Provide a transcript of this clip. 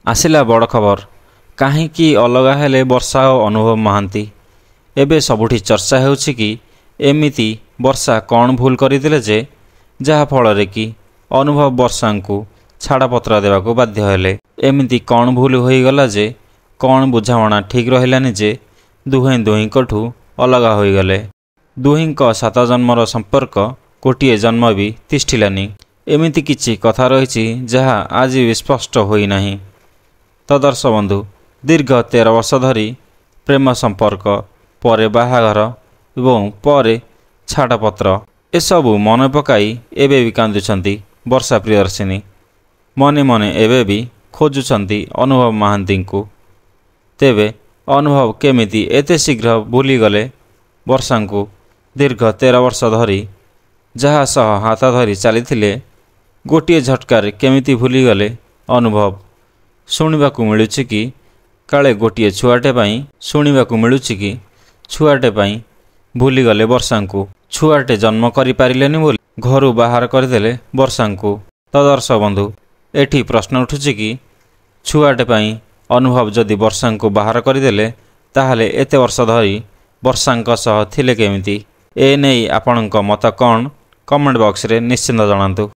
आसिला बड़ खबर कहीं अलगा हेले वर्षा और अनुभव महांती। एबे सबुठी चर्चा हेउछि कि एमिति वर्षा कौन भूल करथिले जे जहा फल कि अनुभव वर्षा को छाड़पत्र देवाक बाध्य हेले। एमिति कौन भूल होईगला जे कौन बुझामणा ठीक रहिलानि जे दुहें दुहिंकठू अलगा होईगले। दुहिंक 7 जन्मर संपर्क गोटे जन्म भी तिष्ठिलानि। एमिति किछि कथा रहिछि जहा आज भी स्पष्ट होई नाही। तदर्श बंधु दीर्घ 13 वर्ष धरी प्रेम संपर्क परे बाहाघर एवं परे छाड़पत्र एसबू मन पकाई एबे भी कांदुछंती वर्षा प्रियदर्शिनी। मने मने एबे भी खोजुछंती अनुभव महांती को। तेबे अनुभव केमिति एते शीघ्र भूली गले वर्षा को दीर्घ 13 वर्ष धरी जहा सह हाथ धरी चली गोटे झटकार केमिति भूली गले अनुभव। शुणिबाकु मिलुछि कि काले गोटे छुआटे पाई शुणिबाकु मिलुछि कि छुआटे पाई भूली गले वर्षा को। छुआटे जन्म करि पारिलेनि बोली घरु बाहर करदेले वर्षा को। तदर्श बंधु एठी प्रश्न उठुछि कि छुआटे पाई अनुभव जदि वर्षा को बाहर करदेले ताहले एते वर्ष धरी वर्षांक सह थिले केमिति। ए नै आपणक मत कौन कमेंट बॉक्स रे निश्चिंत जणांतु।